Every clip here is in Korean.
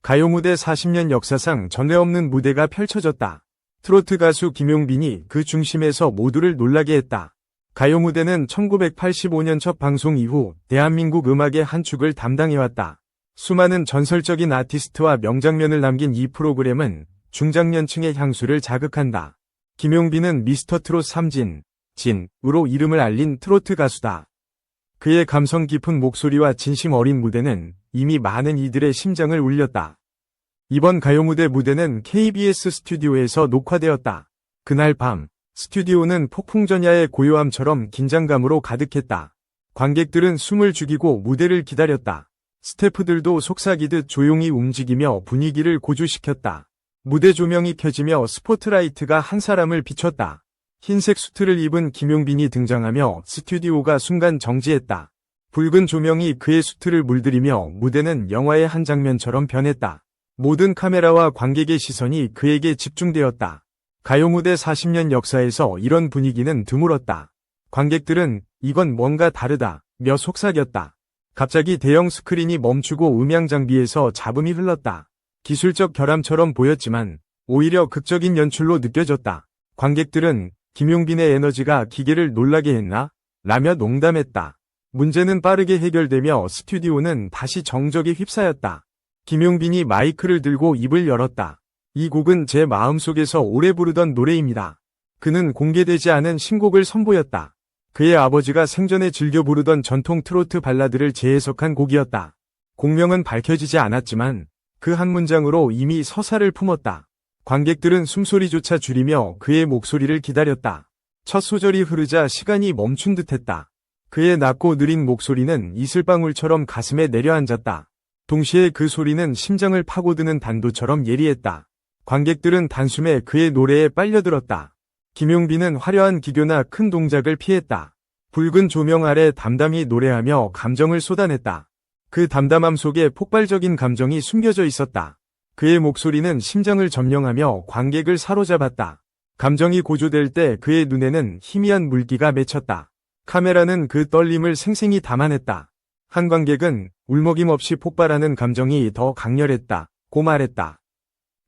가요 무대 40년 역사상 전례 없는 무대가 펼쳐졌다. 트로트 가수 김용빈이 그 중심에서 모두를 놀라게 했다. 가요 무대는 1985년 첫 방송 이후 대한민국 음악의 한 축을 담당해왔다. 수많은 전설적인 아티스트와 명장면을 남긴 이 프로그램은 중장년층의 향수를 자극한다. 김용빈은 미스터 트롯 3진, 진으로 이름을 알린 트로트 가수다. 그의 감성 깊은 목소리와 진심 어린 무대는 이미 많은 이들의 심장을 울렸다. 이번 가요 무대는 KBS 스튜디오에서 녹화되었다. 그날 밤, 스튜디오는 폭풍전야의 고요함처럼 긴장감으로 가득했다. 관객들은 숨을 죽이고 무대를 기다렸다. 스태프들도 속삭이듯 조용히 움직이며 분위기를 고조시켰다. 무대 조명이 켜지며 스포트라이트가 한 사람을 비췄다. 흰색 수트를 입은 김용빈이 등장하며 스튜디오가 순간 정지했다. 붉은 조명이 그의 수트를 물들이며 무대는 영화의 한 장면처럼 변했다. 모든 카메라와 관객의 시선이 그에게 집중되었다. 가요 무대 40년 역사에서 이런 분위기는 드물었다. 관객들은 이건 뭔가 다르다며 속삭였다. 갑자기 대형 스크린이 멈추고 음향 장비에서 잡음이 흘렀다. 기술적 결함처럼 보였지만 오히려 극적인 연출로 느껴졌다. 관객들은 김용빈의 에너지가 기계를 놀라게 했나? 라며 농담했다. 문제는 빠르게 해결되며 스튜디오는 다시 정적에 휩싸였다. 김용빈이 마이크를 들고 입을 열었다. 이 곡은 제 마음속에서 오래 부르던 노래입니다. 그는 공개되지 않은 신곡을 선보였다. 그의 아버지가 생전에 즐겨 부르던 전통 트로트 발라드를 재해석한 곡이었다. 곡명은 밝혀지지 않았지만 그 한 문장으로 이미 서사를 품었다. 관객들은 숨소리조차 줄이며 그의 목소리를 기다렸다. 첫 소절이 흐르자 시간이 멈춘 듯했다. 그의 낮고 느린 목소리는 이슬방울처럼 가슴에 내려앉았다. 동시에 그 소리는 심장을 파고드는 단도처럼 예리했다. 관객들은 단숨에 그의 노래에 빨려들었다. 김용빈은 화려한 기교나 큰 동작을 피했다. 붉은 조명 아래 담담히 노래하며 감정을 쏟아냈다. 그 담담함 속에 폭발적인 감정이 숨겨져 있었다. 그의 목소리는 심장을 점령하며 관객을 사로잡았다. 감정이 고조될 때 그의 눈에는 희미한 물기가 맺혔다. 카메라는 그 떨림을 생생히 담아냈다. 한 관객은 울먹임 없이 폭발하는 감정이 더 강렬했다고 말했다.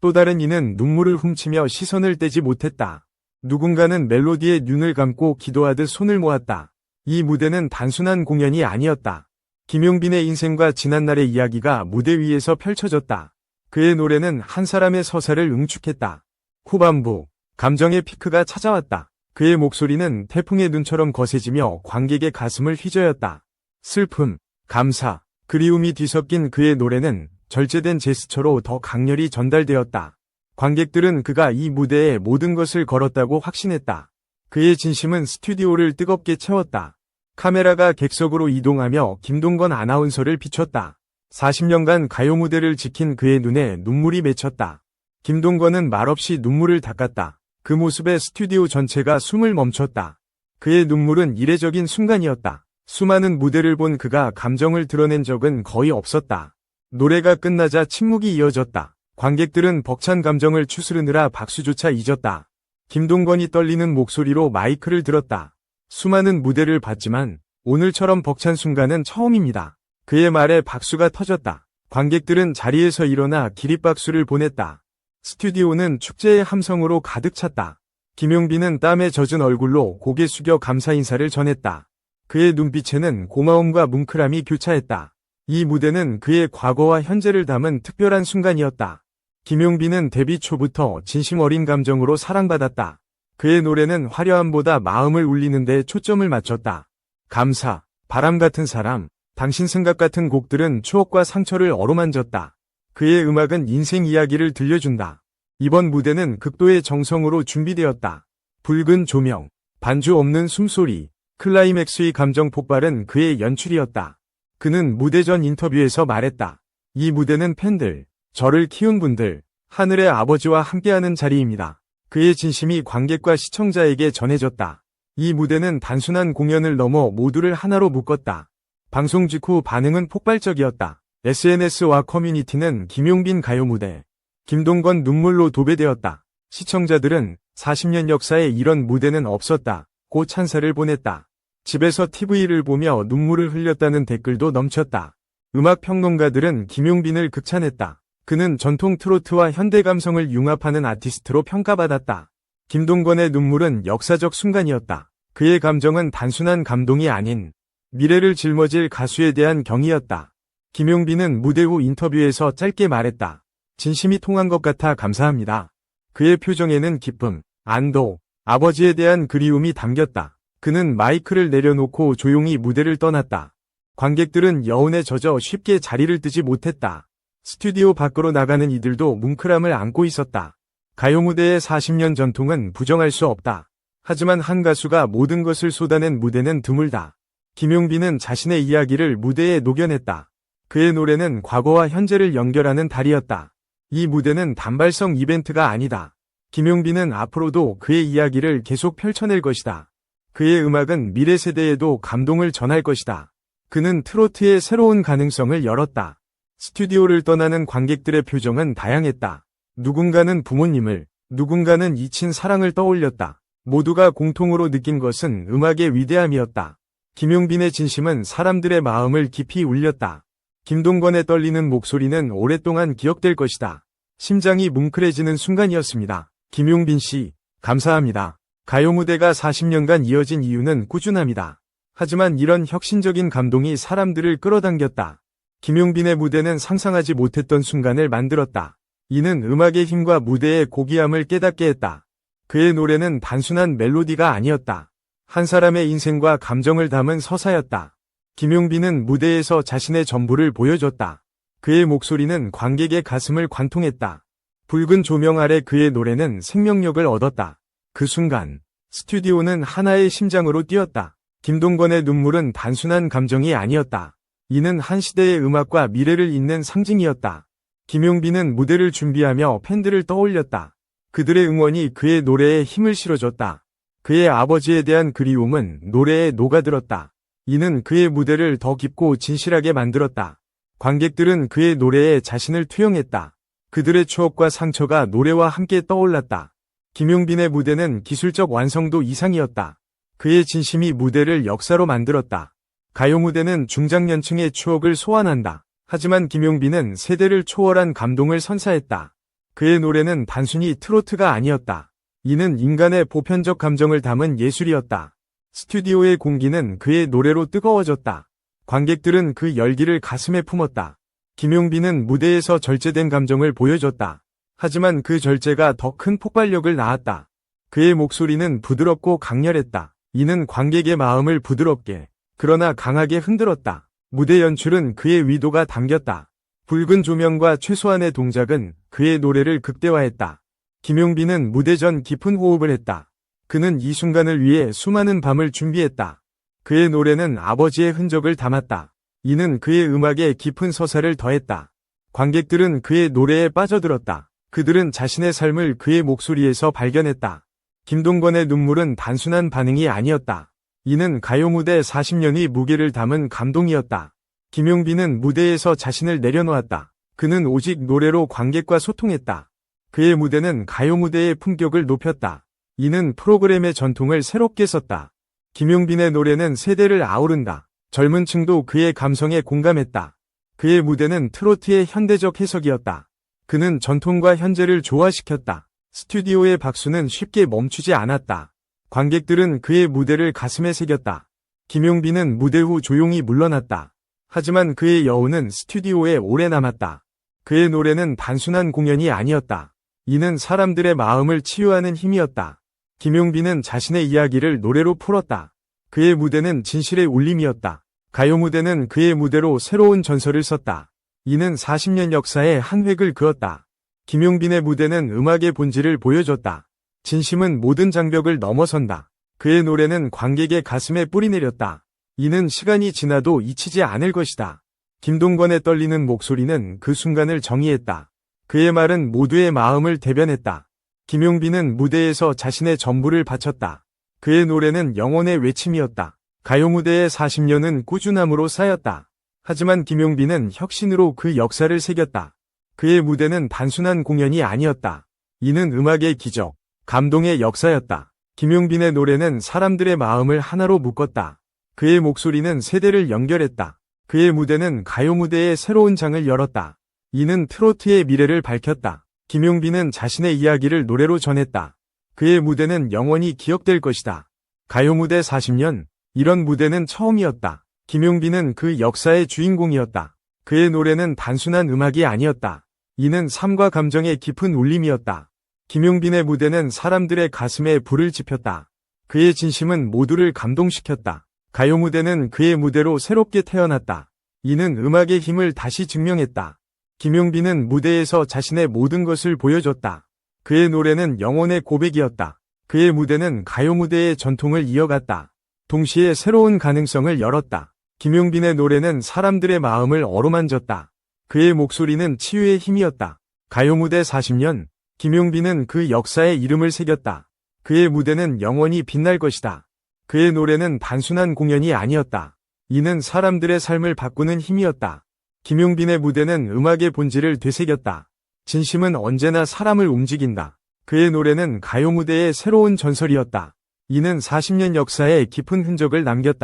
또 다른 이는 눈물을 훔치며 시선을 떼지 못했다. 누군가는 멜로디에 눈을 감고 기도하듯 손을 모았다. 이 무대는 단순한 공연이 아니었다. 김용빈의 인생과 지난날의 이야기가 무대 위에서 펼쳐졌다. 그의 노래는 한 사람의 서사를 응축했다. 후반부, 감정의 피크가 찾아왔다. 그의 목소리는 태풍의 눈처럼 거세지며 관객의 가슴을 휘저었다. 슬픔, 감사, 그리움이 뒤섞인 그의 노래는 절제된 제스처로 더 강렬히 전달되었다. 관객들은 그가 이 무대에 모든 것을 걸었다고 확신했다. 그의 진심은 스튜디오를 뜨겁게 채웠다. 카메라가 객석으로 이동하며 김동건 아나운서를 비췄다. 40년간 가요 무대를 지킨 그의 눈에 눈물이 맺혔다. 김동건은 말없이 눈물을 닦았다. 그 모습에 스튜디오 전체가 숨을 멈췄다. 그의 눈물은 이례적인 순간이었다. 수많은 무대를 본 그가 감정을 드러낸 적은 거의 없었다. 노래가 끝나자 침묵이 이어졌다. 관객들은 벅찬 감정을 추스르느라 박수조차 잊었다. 김동건이 떨리는 목소리로 마이크를 들었다. 수많은 무대를 봤지만 오늘처럼 벅찬 순간은 처음입니다. 그의 말에 박수가 터졌다. 관객들은 자리에서 일어나 기립박수를 보냈다. 스튜디오는 축제의 함성으로 가득 찼다. 김용빈은 땀에 젖은 얼굴로 고개 숙여 감사 인사를 전했다. 그의 눈빛에는 고마움과 뭉클함이 교차했다. 이 무대는 그의 과거와 현재를 담은 특별한 순간이었다. 김용빈은 데뷔 초부터 진심 어린 감정으로 사랑받았다. 그의 노래는 화려함보다 마음을 울리는 데 초점을 맞췄다. 감사, 바람 같은 사람, 당신 생각 같은 곡들은 추억과 상처를 어루만졌다. 그의 음악은 인생 이야기를 들려준다. 이번 무대는 극도의 정성으로 준비되었다. 붉은 조명, 반주 없는 숨소리, 클라이맥스의 감정 폭발은 그의 연출이었다. 그는 무대 전 인터뷰에서 말했다. 이 무대는 팬들, 저를 키운 분들, 하늘의 아버지와 함께하는 자리입니다. 그의 진심이 관객과 시청자에게 전해졌다. 이 무대는 단순한 공연을 넘어 모두를 하나로 묶었다. 방송 직후 반응은 폭발적이었다. SNS와 커뮤니티는 김용빈 가요 무대, 김동건 눈물로 도배되었다. 시청자들은 40년 역사에 이런 무대는 없었다고 찬사를 보냈다. 집에서 TV를 보며 눈물을 흘렸다는 댓글도 넘쳤다. 음악 평론가들은 김용빈을 극찬했다. 그는 전통 트로트와 현대 감성을 융합하는 아티스트로 평가받았다. 김동건의 눈물은 역사적 순간이었다. 그의 감정은 단순한 감동이 아닌 미래를 짊어질 가수에 대한 경의였다. 김용빈은 무대 후 인터뷰에서 짧게 말했다. 진심이 통한 것 같아 감사합니다. 그의 표정에는 기쁨, 안도, 아버지에 대한 그리움이 담겼다. 그는 마이크를 내려놓고 조용히 무대를 떠났다. 관객들은 여운에 젖어 쉽게 자리를 뜨지 못했다. 스튜디오 밖으로 나가는 이들도 뭉클함을 안고 있었다. 가요 무대의 40년 전통은 부정할 수 없다. 하지만 한 가수가 모든 것을 쏟아낸 무대는 드물다. 김용빈은 자신의 이야기를 무대에 녹여냈다. 그의 노래는 과거와 현재를 연결하는 달이었다. 이 무대는 단발성 이벤트가 아니다. 김용빈은 앞으로도 그의 이야기를 계속 펼쳐낼 것이다. 그의 음악은 미래 세대에도 감동을 전할 것이다. 그는 트로트의 새로운 가능성을 열었다. 스튜디오를 떠나는 관객들의 표정은 다양했다. 누군가는 부모님을, 누군가는 잊힌 사랑을 떠올렸다. 모두가 공통으로 느낀 것은 음악의 위대함이었다. 김용빈의 진심은 사람들의 마음을 깊이 울렸다. 김동건의 떨리는 목소리는 오랫동안 기억될 것이다. 심장이 뭉클해지는 순간이었습니다. 김용빈 씨, 감사합니다. 가요 무대가 40년간 이어진 이유는 꾸준함이다. 하지만 이런 혁신적인 감동이 사람들을 끌어당겼다. 김용빈의 무대는 상상하지 못했던 순간을 만들었다. 이는 음악의 힘과 무대의 고귀함을 깨닫게 했다. 그의 노래는 단순한 멜로디가 아니었다. 한 사람의 인생과 감정을 담은 서사였다. 김용빈은 무대에서 자신의 전부를 보여줬다. 그의 목소리는 관객의 가슴을 관통했다. 붉은 조명 아래 그의 노래는 생명력을 얻었다. 그 순간, 스튜디오는 하나의 심장으로 뛰었다. 김동건의 눈물은 단순한 감정이 아니었다. 이는 한 시대의 음악과 미래를 잇는 상징이었다. 김용빈은 무대를 준비하며 팬들을 떠올렸다. 그들의 응원이 그의 노래에 힘을 실어줬다. 그의 아버지에 대한 그리움은 노래에 녹아들었다. 이는 그의 무대를 더 깊고 진실하게 만들었다. 관객들은 그의 노래에 자신을 투영했다. 그들의 추억과 상처가 노래와 함께 떠올랐다. 김용빈의 무대는 기술적 완성도 이상이었다. 그의 진심이 무대를 역사로 만들었다. 가요 무대는 중장년층의 추억을 소환한다. 하지만 김용빈은 세대를 초월한 감동을 선사했다. 그의 노래는 단순히 트로트가 아니었다. 이는 인간의 보편적 감정을 담은 예술이었다. 스튜디오의 공기는 그의 노래로 뜨거워졌다. 관객들은 그 열기를 가슴에 품었다. 김용빈은 무대에서 절제된 감정을 보여줬다. 하지만 그 절제가 더 큰 폭발력을 낳았다. 그의 목소리는 부드럽고 강렬했다. 이는 관객의 마음을 부드럽게, 그러나 강하게 흔들었다. 무대 연출은 그의 위도가 담겼다. 붉은 조명과 최소한의 동작은 그의 노래를 극대화했다. 김용빈은 무대 전 깊은 호흡을 했다. 그는 이 순간을 위해 수많은 밤을 준비했다. 그의 노래는 아버지의 흔적을 담았다. 이는 그의 음악에 깊은 서사를 더했다. 관객들은 그의 노래에 빠져들었다. 그들은 자신의 삶을 그의 목소리에서 발견했다. 김동건의 눈물은 단순한 반응이 아니었다. 이는 가요 무대 40년의 무게를 담은 감동이었다. 김용빈은 무대에서 자신을 내려놓았다. 그는 오직 노래로 관객과 소통했다. 그의 무대는 가요 무대의 품격을 높였다. 이는 프로그램의 전통을 새롭게 썼다. 김용빈의 노래는 세대를 아우른다. 젊은 층도 그의 감성에 공감했다. 그의 무대는 트로트의 현대적 해석이었다. 그는 전통과 현재를 조화시켰다. 스튜디오의 박수는 쉽게 멈추지 않았다. 관객들은 그의 무대를 가슴에 새겼다. 김용빈은 무대 후 조용히 물러났다. 하지만 그의 여운은 스튜디오에 오래 남았다. 그의 노래는 단순한 공연이 아니었다. 이는 사람들의 마음을 치유하는 힘이었다. 김용빈은 자신의 이야기를 노래로 풀었다. 그의 무대는 진실의 울림이었다. 가요 무대는 그의 무대로 새로운 전설을 썼다. 이는 40년 역사의 한 획을 그었다. 김용빈의 무대는 음악의 본질을 보여줬다. 진심은 모든 장벽을 넘어선다. 그의 노래는 관객의 가슴에 뿌리내렸다. 이는 시간이 지나도 잊히지 않을 것이다. 김동건의 떨리는 목소리는 그 순간을 정의했다. 그의 말은 모두의 마음을 대변했다. 김용빈은 무대에서 자신의 전부를 바쳤다. 그의 노래는 영혼의 외침이었다. 가요 무대의 40년은 꾸준함으로 쌓였다. 하지만 김용빈은 혁신으로 그 역사를 새겼다. 그의 무대는 단순한 공연이 아니었다. 이는 음악의 기적, 감동의 역사였다. 김용빈의 노래는 사람들의 마음을 하나로 묶었다. 그의 목소리는 세대를 연결했다. 그의 무대는 가요 무대의 새로운 장을 열었다. 이는 트로트의 미래를 밝혔다. 김용빈은 자신의 이야기를 노래로 전했다. 그의 무대는 영원히 기억될 것이다. 가요무대 40년, 이런 무대는 처음이었다. 김용빈은 그 역사의 주인공이었다. 그의 노래는 단순한 음악이 아니었다. 이는 삶과 감정의 깊은 울림이었다. 김용빈의 무대는 사람들의 가슴에 불을 지폈다. 그의 진심은 모두를 감동시켰다. 가요무대는 그의 무대로 새롭게 태어났다. 이는 음악의 힘을 다시 증명했다. 김용빈은 무대에서 자신의 모든 것을 보여줬다. 그의 노래는 영혼의 고백이었다. 그의 무대는 가요무대의 전통을 이어갔다. 동시에 새로운 가능성을 열었다. 김용빈의 노래는 사람들의 마음을 어루만졌다. 그의 목소리는 치유의 힘이었다. 가요무대 40년, 김용빈은 그 역사에 이름을 새겼다. 그의 무대는 영원히 빛날 것이다. 그의 노래는 단순한 공연이 아니었다. 이는 사람들의 삶을 바꾸는 힘이었다. 김용빈의 무대는 음악의 본질을 되새겼다. 진심은 언제나 사람을 움직인다. 그의 노래는 가요무대의 새로운 전설이었다. 이는 40년 역사에 깊은 흔적을 남겼다.